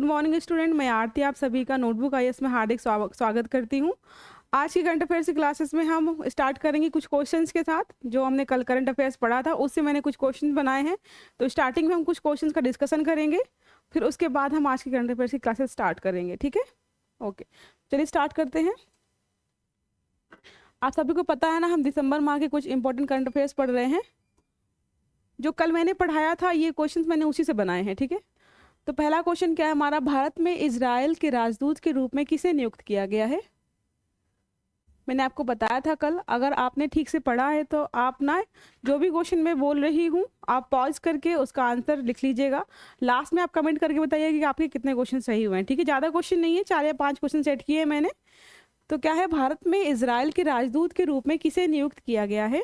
Good morning student, मैं आरती आप सभी का नोटबुक आईएएस में हार्दिक स्वागत करती हूँ। आज की करंट अफेयर्स की क्लासेस में हम स्टार्ट करेंगे कुछ क्वेश्चंस के साथ। जो हमने कल करंट अफेयर्स पढ़ा था उससे मैंने कुछ क्वेश्चन बनाए हैं, तो स्टार्टिंग में हम कुछ क्वेश्चंस का डिस्कशन करेंगे, फिर उसके बाद हम आज की करंट अफेयर्स की क्लासेस स्टार्ट करेंगे। ठीक है, ओके, चलिए स्टार्ट करते हैं। आप सभी को पता है ना, हम दिसंबर माह के कुछ इंपॉर्टेंट करंट अफेयर्स पढ़ रहे हैं। जो कल मैंने पढ़ाया था ये क्वेश्चंस मैंने उसी से बनाए हैं। ठीक है, तो पहला क्वेश्चन क्या है हमारा, भारत में इजराइल के राजदूत के रूप में किसे नियुक्त किया गया है। मैंने आपको बताया था कल, अगर आपने ठीक से पढ़ा है तो आप ना जो भी क्वेश्चन मैं बोल रही हूँ आप पॉज करके उसका आंसर लिख लीजिएगा। लास्ट में आप कमेंट करके बताइए कि आपके कितने क्वेश्चन सही हुए हैं। ठीक है, ज़्यादा क्वेश्चन नहीं है, 4 या 5 क्वेश्चन सेट किए हैं मैंने। तो क्या है, भारत में इजराइल के राजदूत के रूप में किसे नियुक्त किया गया है।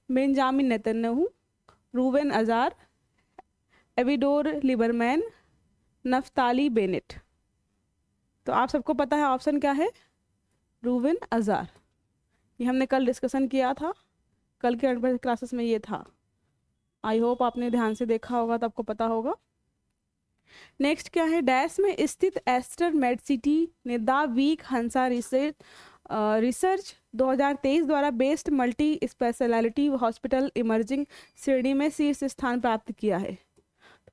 Benjamin Netanyahu, Ruben Azar, Avigdor Lieberman, Naftali Bennett. तो आप सबको पता है ऑप्शन क्या है, रूबेन अजार। ये हमने कल डिस्कशन किया था, कल के क्लासेस में ये था। आई होप आपने ध्यान से देखा होगा तो आपको पता होगा। नेक्स्ट क्या है, डैश में स्थित एस्टर मेडसिटी ने द वीक हंसा रिसर्च 2023 द्वारा best multi speciality hospital emerging श्रेणी में शीर्ष स्थान प्राप्त किया है।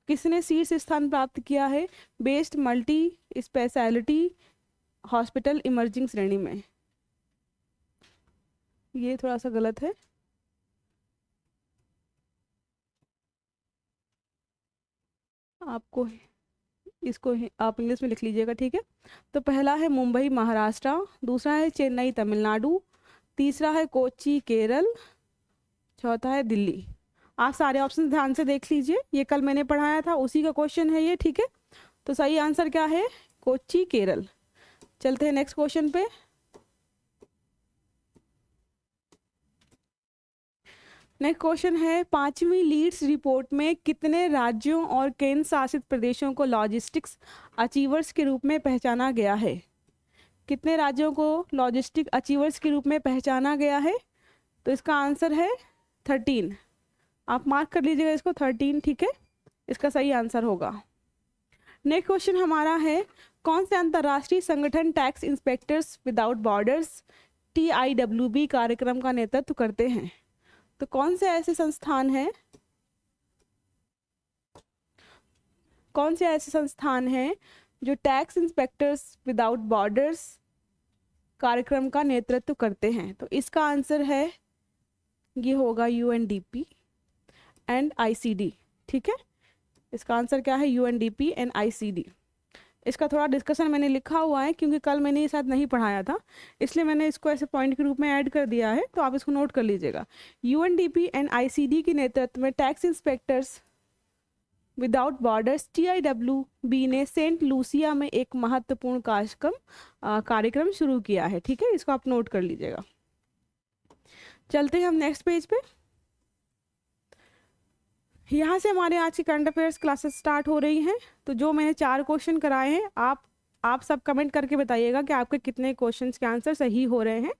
किसने शीर्ष स्थान प्राप्त किया है best multi speciality hospital emerging श्रेणी में। ये थोड़ा सा गलत है, आपको इसको आप इंग्लिश में लिख लीजिएगा। ठीक है, तो पहला है मुंबई महाराष्ट्र, दूसरा है चेन्नई तमिलनाडु, तीसरा है कोच्चि केरल, चौथा है दिल्ली। आप सारे ऑप्शन ध्यान से देख लीजिए, ये कल मैंने पढ़ाया था उसी का क्वेश्चन है ये। ठीक है, तो सही आंसर क्या है, कोच्चि केरल। चलते हैं नेक्स्ट क्वेश्चन पे। नेक्स्ट क्वेश्चन है, 5वीं लीड्स रिपोर्ट में कितने राज्यों और केंद्र शासित प्रदेशों को लॉजिस्टिक्स अचीवर्स के रूप में पहचाना गया है। कितने राज्यों को लॉजिस्टिक अचीवर्स के रूप में पहचाना गया है, तो इसका आंसर है 13। आप मार्क कर लीजिएगा इसको, 13। ठीक है, इसका सही आंसर होगा। नेक्स्ट क्वेश्चन हमारा है, कौन से अंतर्राष्ट्रीय संगठन tax inspectors without borders TIWB कार्यक्रम का नेतृत्व करते हैं। तो कौन से ऐसे संस्थान हैं, कौन से ऐसे संस्थान हैं जो टैक्स इंस्पेक्टर्स विदाउट बॉर्डर्स कार्यक्रम का नेतृत्व करते हैं। तो इसका आंसर है, ये होगा UNDP एंड ICD। ठीक है, इसका आंसर क्या है, UNDP एंड ICD। इसका थोड़ा डिस्कशन मैंने लिखा हुआ है क्योंकि कल मैंने ये शायद नहीं पढ़ाया था, इसलिए मैंने इसको ऐसे पॉइंट के रूप में ऐड कर दिया है, तो आप इसको नोट कर लीजिएगा। UNDP एंड ICD के नेतृत्व में tax inspectors without borders TIWB ने सेंट लूसिया में एक महत्वपूर्ण कार्यक्रम शुरू किया है। ठीक है, इसको आप नोट कर लीजिएगा। चलते हैं हम नेक्स्ट पेज पे। यहाँ से हमारे आज की करंट अफेयर्स क्लासेस स्टार्ट हो रही हैं। तो जो मैंने 4 क्वेश्चन कराए हैं, आप सब कमेंट करके बताइएगा कि आपके कितने क्वेश्चंस के आंसर सही हो रहे हैं।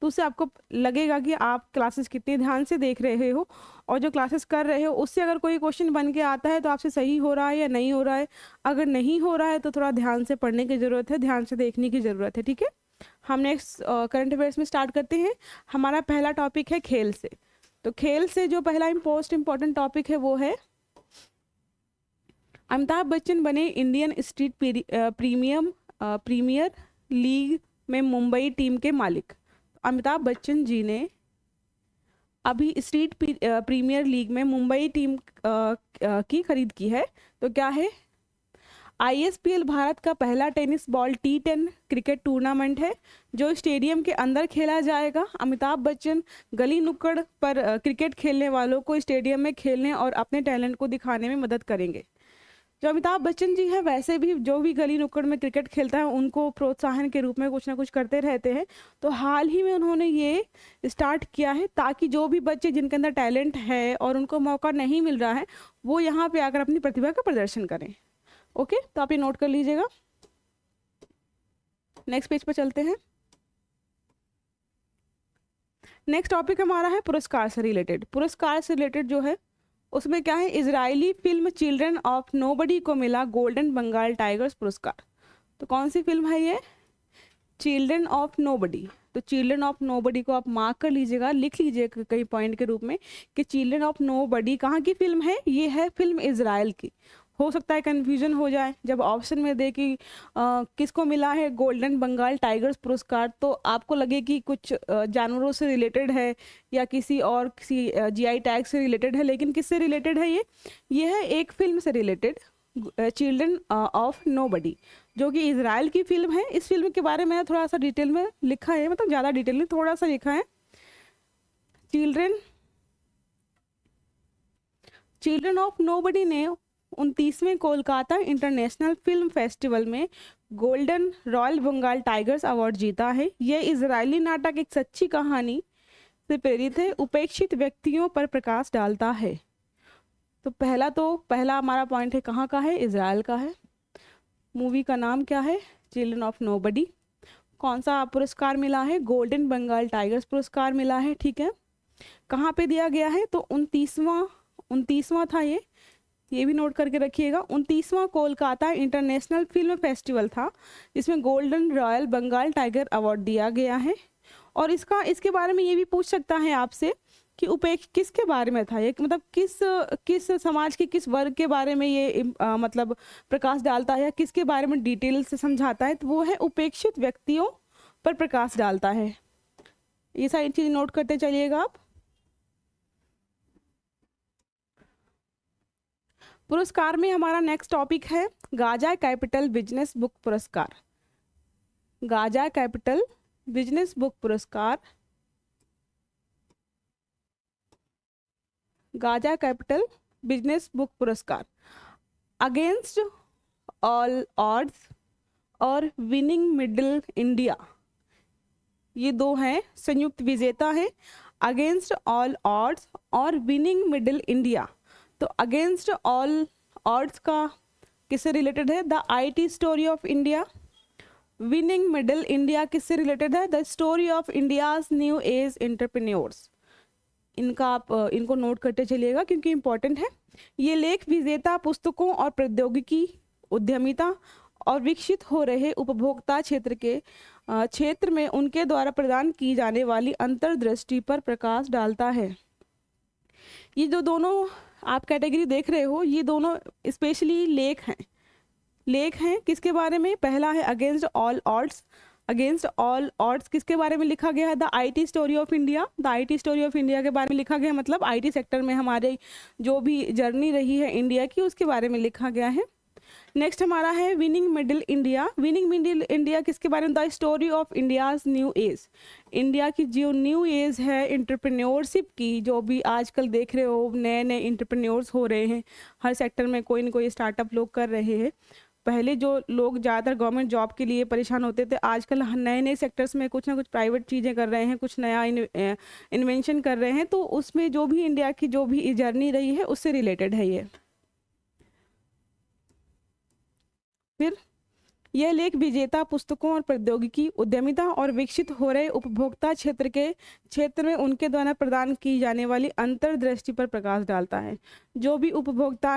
तो उससे आपको लगेगा कि आप क्लासेस कितने ध्यान से देख रहे हो, और जो क्लासेस कर रहे हो उससे अगर कोई क्वेश्चन बन के आता है तो आपसे सही हो रहा है या नहीं हो रहा है। अगर नहीं हो रहा है तो थोड़ा ध्यान से पढ़ने की ज़रूरत है, ध्यान से देखने की ज़रूरत है। ठीक है, हम नेक्स्ट करंट अफेयर्स में स्टार्ट करते हैं। हमारा पहला टॉपिक है खेल से। तो खेल से जो पहला मोस्ट इम्पॉर्टेंट टॉपिक है वो है, अमिताभ बच्चन बने इंडियन स्ट्रीट प्रीमियर लीग में मुंबई टीम के मालिक। अमिताभ बच्चन जी ने अभी स्ट्रीट प्रीमियर लीग में मुंबई टीम की खरीद की है। तो क्या है, ISPL भारत का पहला tennis ball T10 cricket tournament है जो स्टेडियम के अंदर खेला जाएगा। अमिताभ बच्चन गली नुक्कड़ पर क्रिकेट खेलने वालों को स्टेडियम में खेलने और अपने टैलेंट को दिखाने में मदद करेंगे। जो अमिताभ बच्चन जी हैं वैसे भी जो भी गली नुक्कड़ में क्रिकेट खेलता है उनको प्रोत्साहन के रूप में कुछ ना कुछ करते रहते हैं। तो हाल ही में उन्होंने ये स्टार्ट किया है ताकि जो भी बच्चे जिनके अंदर टैलेंट है और उनको मौका नहीं मिल रहा है वो यहाँ पे आकर अपनी प्रतिभा का प्रदर्शन करें। ओके, तो आप ये नोट कर लीजिएगा। नेक्स्ट पेज पर चलते हैं। नेक्स्ट टॉपिक हमारा है पुरस्कार से रिलेटेड। पुरस्कार से रिलेटेड जो है उसमें क्या है, Israeli film children of nobody को मिला गोल्डन बंगाल टाइगर्स पुरस्कार। तो कौन सी फिल्म है ये, चिल्ड्रन ऑफ नोबडी। तो चिल्ड्रन ऑफ नोबडी को आप मार्क कर लीजिएगा, लिख लीजिएगा कई पॉइंट के रूप में कि चिल्ड्रन ऑफ नोबडी कहाँ की फिल्म है, ये है फिल्म इजराइल की। हो सकता है कन्फ्यूजन हो जाए जब ऑप्शन में दे कि किसको मिला है गोल्डन बंगाल टाइगर्स पुरस्कार, तो आपको लगे कि कुछ जानवरों से रिलेटेड है या किसी और किसी जीआई टैग से रिलेटेड है, लेकिन किससे रिलेटेड है ये है एक फिल्म से रिलेटेड, चिल्ड्रन ऑफ नोबडी, जो कि इजराइल की फिल्म है। इस फिल्म के बारे में थोड़ा सा डिटेल में लिखा है, मतलब ज़्यादा डिटेल में थोड़ा सा लिखा है। चिल्ड्रन ऑफ नोबडी ने 29वें कोलकाता इंटरनेशनल फिल्म फेस्टिवल में golden royal Bengal tigers award जीता है। यह इजरायली नाटक एक सच्ची कहानी से प्रेरित है, उपेक्षित व्यक्तियों पर प्रकाश डालता है। तो पहला हमारा पॉइंट है, कहाँ का है, इजराइल का है। मूवी का नाम क्या है, चिल्ड्रन ऑफ नोबडी। कौन सा पुरस्कार मिला है, गोल्डन बंगाल टाइगर्स पुरस्कार मिला है, ठीक है। कहाँ पे दिया गया है, तो 29वां था ये भी नोट करके रखिएगा। 29वां कोलकाता इंटरनेशनल फिल्म फेस्टिवल था, जिसमें golden royal Bengal tiger award दिया गया है। और इसके बारे में ये भी पूछ सकता है आपसे कि किसके बारे में था ये, मतलब किस समाज के किस वर्ग के बारे में ये मतलब प्रकाश डालता है या किसके बारे में डिटेल से समझाता है, तो वो है उपेक्षित व्यक्तियों पर प्रकाश डालता है। ये सारी चीज़ नोट करते चलिएगा आप। पुरस्कार में हमारा नेक्स्ट टॉपिक है गाजा कैपिटल बिजनेस बुक पुरस्कार। गाजा कैपिटल बिजनेस बुक पुरस्कार, गाजा कैपिटल बिजनेस बुक पुरस्कार। अगेंस्ट ऑल ऑड्स और विनिंग मिडिल इंडिया, ये दो हैं संयुक्त विजेता हैं। अगेंस्ट ऑल ऑड्स और विनिंग मिडिल इंडिया, तो अगेंस्ट ऑल ऑड्स का किससे रिलेटेड है, the IT story of India. Winning middle India किससे रिलेटेड है, the story of India's new age entrepreneurs. इनको नोट करते चलिएगा क्योंकि इंपॉर्टेंट है। ये लेख विजेता पुस्तकों और प्रौद्योगिकी, उद्यमिता और विकसित हो रहे उपभोक्ता क्षेत्र में उनके द्वारा प्रदान की जाने वाली अंतर्दृष्टि पर प्रकाश डालता है। ये जो दोनों आप कैटेगरी देख रहे हो, ये दोनों स्पेशली लेख हैं किसके बारे में, पहला है against all odds. Against all odds किसके बारे में लिखा गया है, the IT story of India. The IT story of India के बारे में लिखा गया है, मतलब IT सेक्टर में हमारे जो भी जर्नी रही है इंडिया की, उसके बारे में लिखा गया है। नेक्स्ट हमारा है winning middle India. Winning middle India किसके बारे में, the story of India's new age. India की जो न्यू एज है एंटरप्रेन्योरशिप की, जो भी आजकल देख रहे हो नए नए एंटरप्रेन्योर्स हो रहे हैं, हर सेक्टर में कोई ना कोई स्टार्टअप लोग कर रहे हैं। पहले जो लोग ज़्यादातर गवर्नमेंट जॉब के लिए परेशान होते थे, आजकल नए नए सेक्टर्स में कुछ ना कुछ प्राइवेट चीज़ें कर रहे हैं, कुछ नया इन्वेंशन कर रहे हैं। तो उसमें जो भी इंडिया की जो भी जर्नी रही है उससे रिलेटेड है ये। फिर यह लेख विजेता पुस्तकों और प्रौद्योगिकी, उद्यमिता और विकसित हो रहे उपभोक्ता क्षेत्र में उनके द्वारा प्रदान की जाने वाली अंतर्दृष्टि पर प्रकाश डालता है। जो भी उपभोक्ता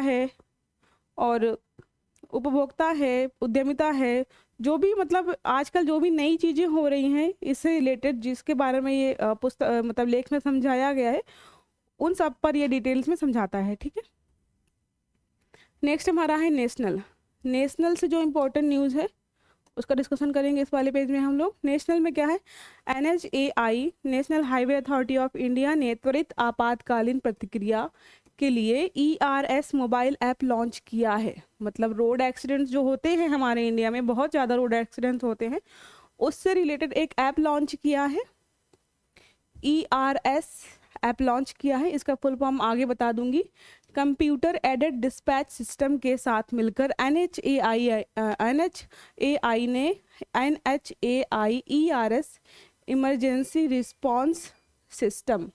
है, उद्यमिता है, जो भी मतलब आजकल जो भी नई चीज़ें हो रही हैं इससे रिलेटेड, जिसके बारे में ये पुस्तक मतलब लेख में समझाया गया है, उन सब पर ये डिटेल्स में समझाता है, ठीक है। नेक्स्ट हमारा है नेशनल से जो इम्पोर्टेंट न्यूज़ है उसका डिस्कशन करेंगे इस वाले पेज में हम लोग। नेशनल में क्या है, NHAI national highway authority of India ने त्वरित आपातकालीन प्रतिक्रिया के लिए ERS मोबाइल ऐप लॉन्च किया है। मतलब रोड एक्सीडेंट्स जो होते हैं हमारे इंडिया में, बहुत ज़्यादा रोड एक्सीडेंट्स होते हैं, उससे रिलेटेड एक ऐप लॉन्च किया है, ERS ऐप लॉन्च किया है। इसका फुल फॉर्म आगे बता दूंगी। कंप्यूटर एडेड डिस्पैच सिस्टम के साथ मिलकर NHAI ने NHAI ERS emergency response system,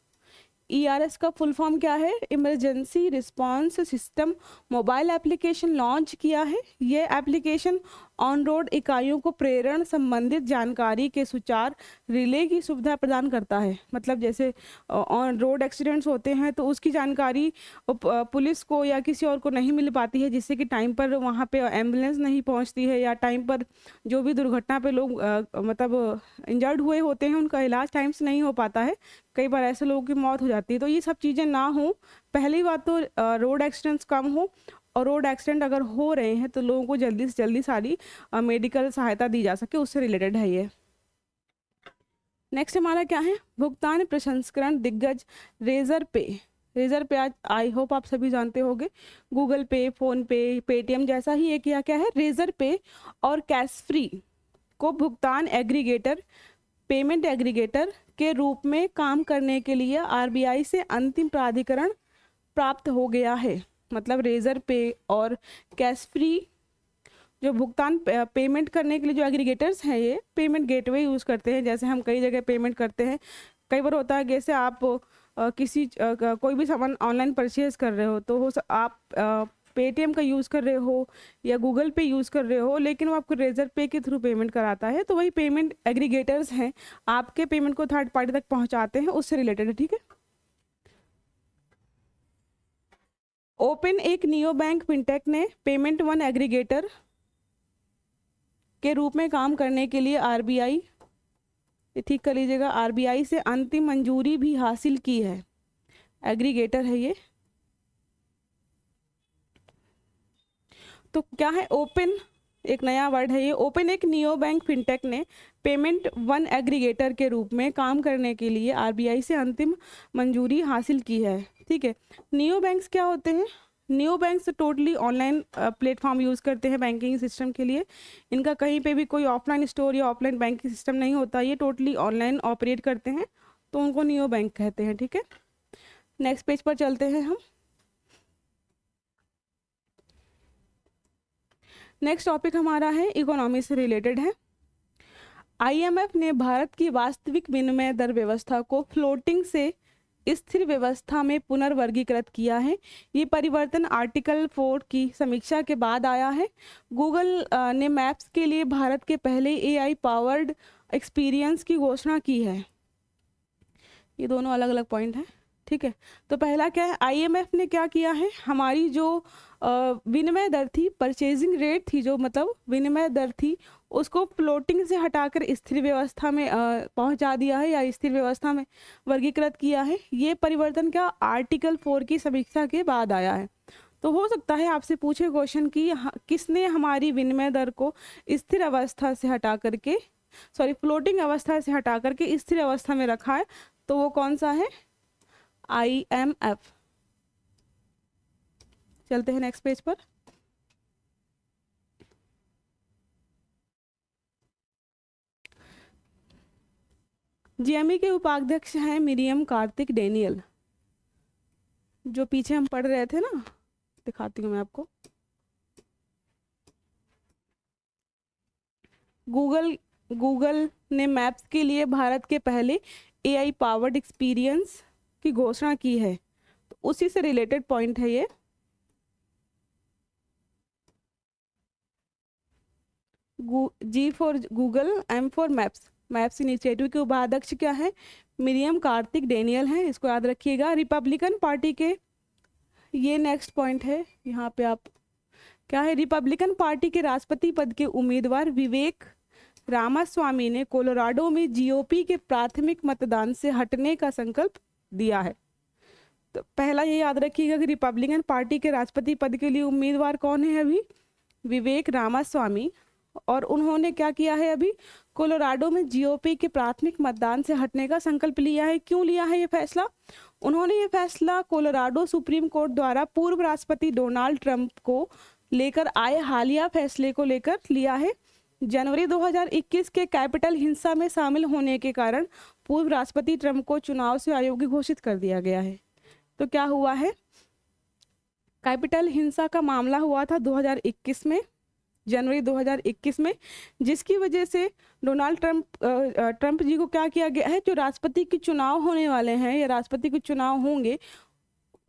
ERS का फुल फॉर्म क्या है, emergency response system mobile application launch किया है। ये एप्लीकेशन ऑन रोड इकाइयों को प्रेरण संबंधित जानकारी के सुचार रिले की सुविधा प्रदान करता है। मतलब जैसे ऑन रोड एक्सीडेंट्स होते हैं तो उसकी जानकारी पुलिस को या किसी और को नहीं मिल पाती है, जिससे कि टाइम पर वहाँ पे एम्बुलेंस नहीं पहुँचती है, या टाइम पर जो भी दुर्घटना पे लोग मतलब इंजर्ड हुए होते हैं उनका इलाज टाइम से नहीं हो पाता है। कई बार ऐसे लोगों की मौत हो जाती है। तो ये सब चीज़ें ना हो, पहली बात तो रोड एक्सीडेंट्स कम हो, और रोड एक्सीडेंट अगर हो रहे हैं तो लोगों को जल्दी से जल्दी सारी मेडिकल सहायता दी जा सके, उससे रिलेटेड है ये। नेक्स्ट हमारा क्या है, भुगतान प्रसंस्करण दिग्गज रेजर पे। रेजर पे आज आई होप आप सभी जानते होंगे, गूगल पे, फोन पे, पेटीएम जैसा ही एक या क्या है रेजर पे और कैश फ्री को भुगतान एग्रीगेटर, पेमेंट एग्रीगेटर के रूप में काम करने के लिए आरबीआई से अंतिम प्राधिकरण प्राप्त हो गया है। मतलब रेजर पे और कैश फ्री जो भुगतान पेमेंट करने के लिए जो एग्रीगेटर्स हैं, ये पेमेंट गेटवे यूज़ करते हैं। जैसे हम कई जगह पेमेंट करते हैं, कई बार होता है जैसे आप कोई भी सामान ऑनलाइन परचेज कर रहे हो तो आप पेटीएम का यूज़ कर रहे हो या गूगल पे यूज़ कर रहे हो, लेकिन वो आपको रेजर पे के थ्रू पेमेंट कराता है। तो वही पेमेंट एग्रीगेटर्स हैं, आपके पेमेंट को थर्ड पार्टी तक पहुंचाते हैं, उससे रिलेटेड है। ठीक है। ओपन एक नियो बैंक फिनटेक ने पेमेंट वन एग्रीगेटर के रूप में काम करने के लिए आरबीआई, ठीक कर लीजिएगा, आरबीआई से अंतिम मंजूरी भी हासिल की है। एग्रीगेटर है ये। तो क्या है ओपन, एक नया वर्ड है ये। ओपन एक नियो बैंक फिनटेक ने पेमेंट वन एग्रीगेटर के रूप में काम करने के लिए आरबीआई से अंतिम मंजूरी हासिल की है। ठीक है। नियो बैंक्स क्या होते हैं? Neo banks totally online platform use करते हैं बैंकिंग सिस्टम के लिए। इनका कहीं पे भी कोई ऑफलाइन स्टोर या ऑफलाइन बैंकिंग सिस्टम नहीं होता, ये टोटली ऑनलाइन ऑपरेट करते हैं, तो उनको नियो बैंक कहते हैं। ठीक है। नेक्स्ट पेज पर चलते हैं हम। नेक्स्ट टॉपिक हमारा है इकोनॉमी से रिलेटेड है। आईएमएफ ने भारत की वास्तविक विनिमय दर व्यवस्था को फ्लोटिंग से स्थिर व्यवस्था में पुनर्वर्गीकृत किया है। ये परिवर्तन आर्टिकल 4 की समीक्षा के बाद आया है। गूगल ने मैप्स के लिए भारत के पहले एआई पावर्ड एक्सपीरियंस की घोषणा की है। ये दोनों अलग अलग पॉइंट हैं। ठीक है। तो पहला क्या है, आईएमएफ ने क्या किया है, हमारी जो विनिमय दर थी, परचेजिंग रेट थी, जो मतलब विनिमय दर थी, उसको फ्लोटिंग से हटाकर स्थिर व्यवस्था में पहुंचा दिया है, या स्थिर व्यवस्था में वर्गीकृत किया है। ये परिवर्तन क्या आर्टिकल 4 की समीक्षा के बाद आया है। तो हो सकता है आपसे पूछे क्वेश्चन कि किसने हमारी विनिमय दर को स्थिर अवस्था से हटा करके, सॉरी फ्लोटिंग अवस्था से हटा करके स्थिर अवस्था में रखा है, तो वो कौन सा है? आईएमएफ। चलते हैं नेक्स्ट पेज पर। जीएमई के उपाध्यक्ष हैं मिरियम कार्तिक डेनियल, जो पीछे हम पढ़ रहे थे ना, दिखाती हूँ मैं आपको। गूगल ने मैप्स के लिए भारत के पहले एआई पावर्ड एक्सपीरियंस की घोषणा की है, तो उसी से रिलेटेड पॉइंट है ये। G for Google, M for Maps. Maps initiative के उपाध्यक्ष क्या है? मिरियम कार्तिक डेनियल हैं, इसको याद रखिएगा। रिपब्लिकन पार्टी के, ये नेक्स्ट पॉइंट है यहाँ पे, आप क्या है, रिपब्लिकन पार्टी के राष्ट्रपति पद के उम्मीदवार विवेक रामास्वामी ने कोलोराडो में जीओपी के प्राथमिक मतदान से हटने का संकल्प दिया है। तो पहला ये याद रखिएगा कि रिपब्लिकन पार्टी के राष्ट्रपति पद के लिए उम्मीदवार कौन है अभी? विवेक रामास्वामी। और उन्होंने क्या किया है अभी? कोलोराडो में जीओपी के प्राथमिक मतदान से हटने का संकल्प लिया है। क्यों लिया है ये फैसला? उन्होंने ये फैसला कोलोराडो सुप्रीम कोर्ट द्वारा पूर्व राष्ट्रपति डोनाल्ड ट्रंप को लेकर आए हालिया फैसले को लेकर लिया है। जनवरी 2021 के कैपिटल हिंसा में शामिल होने के कारण पूर्व राष्ट्रपति ट्रंप को चुनाव से अयोग्य घोषित कर दिया गया है। तो क्या हुआ है? कैपिटल हिंसा का मामला हुआ था 2021 में, जनवरी 2021 में, जिसकी वजह से डोनाल्ड ट्रंप जी को क्या किया गया है, जो राष्ट्रपति के चुनाव होने वाले हैं या राष्ट्रपति के चुनाव होंगे,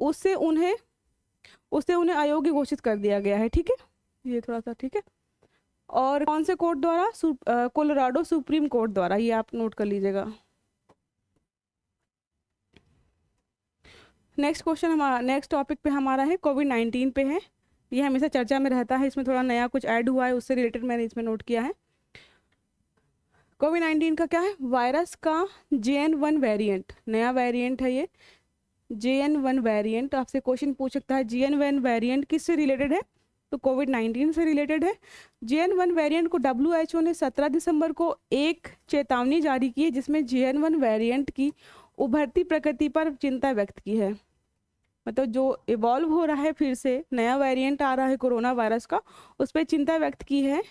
उससे उन्हें अयोग्य घोषित कर दिया गया है। ठीक है, ये थोड़ा सा ठीक है। और कौन से कोर्ट द्वारा? कोलोराडो सुप्रीम कोर्ट द्वारा, ये आप नोट कर लीजिएगा। नेक्स्ट क्वेश्चन हमारा, नेक्स्ट टॉपिक पे हमारा है कोविड-19 पे है। ये हमेशा चर्चा में रहता है, इसमें थोड़ा नया कुछ ऐड हुआ है, उससे रिलेटेड मैंने इसमें नोट किया है। कोविड-19 का क्या है? वायरस का JN1 वेरिएंट, नया वेरिएंट है ये JN1 वेरिएंट। आपसे क्वेश्चन पूछ सकता है JN1 वेरिएंट किससे रिलेटेड है? तो कोविड-19 से रिलेटेड है। JN1 वेरिएंट को WHO ने 17 दिसंबर को एक चेतावनी जारी की है, जिसमें JN1 वेरिएंट की उभरती प्रकृति पर चिंता व्यक्त की है। मतलब जो इवॉल्व हो रहा है, फिर से नया वेरिएंट आ रहा है कोरोना वायरस का, उस पर चिंता व्यक्त की है,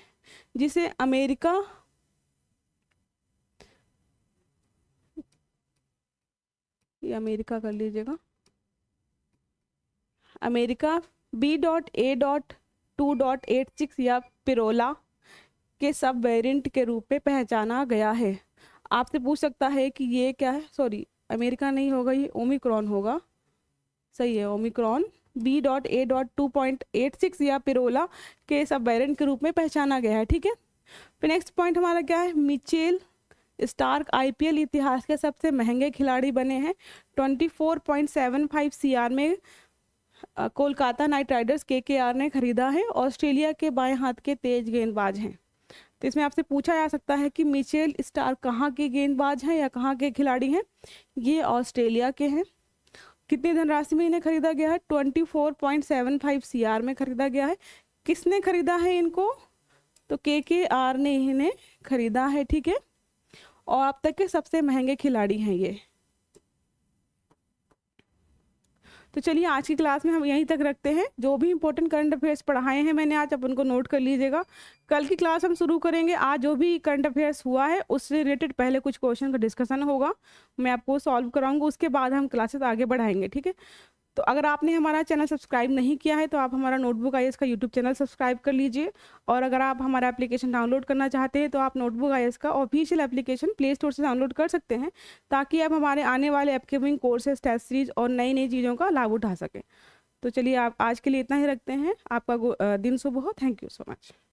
जिसे अमेरिका कर लीजिएगा, अमेरिका B.A.2.86 या पिरोला के सब वेरिएंट के रूप में पहचाना गया है। आपसे पूछ सकता है कि ये क्या है? सॉरी, अमेरिका नहीं होगा, ये ओमिक्रॉन होगा। सही है, ओमिक्रॉन B.A.2.86 या पिरोला के सब वेरिएंट के रूप में पहचाना गया है। ठीक है, फिर नेक्स्ट पॉइंट हमारा क्या है? मिचेल स्टार्क IPL इतिहास के सबसे महंगे खिलाड़ी बने हैं। 24.75 CR में कोलकाता नाइट राइडर्स KKR ने खरीदा है। ऑस्ट्रेलिया के बाएं हाथ के तेज गेंदबाज हैं। तो इसमें आपसे पूछा जा सकता है कि मिचेल स्टार्क कहाँ के गेंदबाज हैं या कहाँ के खिलाड़ी हैं? ये ऑस्ट्रेलिया के हैं। कितनी धनराशि में इन्हें खरीदा गया है? 24.75 CR में खरीदा गया है। किसने खरीदा है इनको? तो KKR ने इन्हें खरीदा है। ठीक है, और अब तक के सबसे महंगे खिलाड़ी हैं ये। तो चलिए आज की क्लास में हम यहीं तक रखते हैं। जो भी इंपॉर्टेंट करंट अफेयर्स पढ़ाए हैं मैंने आज, आप उनको नोट कर लीजिएगा। कल की क्लास हम शुरू करेंगे। आज जो भी करंट अफेयर्स हुआ है उससे रिलेटेड पहले कुछ क्वेश्चन का डिस्कशन होगा, मैं आपको सॉल्व कराऊंगा, उसके बाद हम क्लासेस आगे बढ़ाएंगे। ठीक है, तो अगर आपने हमारा चैनल सब्सक्राइब नहीं किया है तो आप हमारा नोटबुक IAS का यूट्यूब चैनल सब्सक्राइब कर लीजिए। और अगर आप हमारा एप्लीकेशन डाउनलोड करना चाहते हैं तो आप नोटबुक IAS का ऑफिशियल एप्लीकेशन प्ले स्टोर से डाउनलोड कर सकते हैं, ताकि आप हमारे आने वाले अपकमिंग कोर्सेज, टेस्ट सीरीज और नई नई चीज़ों का लाभ उठा सकें। तो चलिए आप आज के लिए इतना ही रखते हैं। आपका दिन शुभ हो। Thank you so much.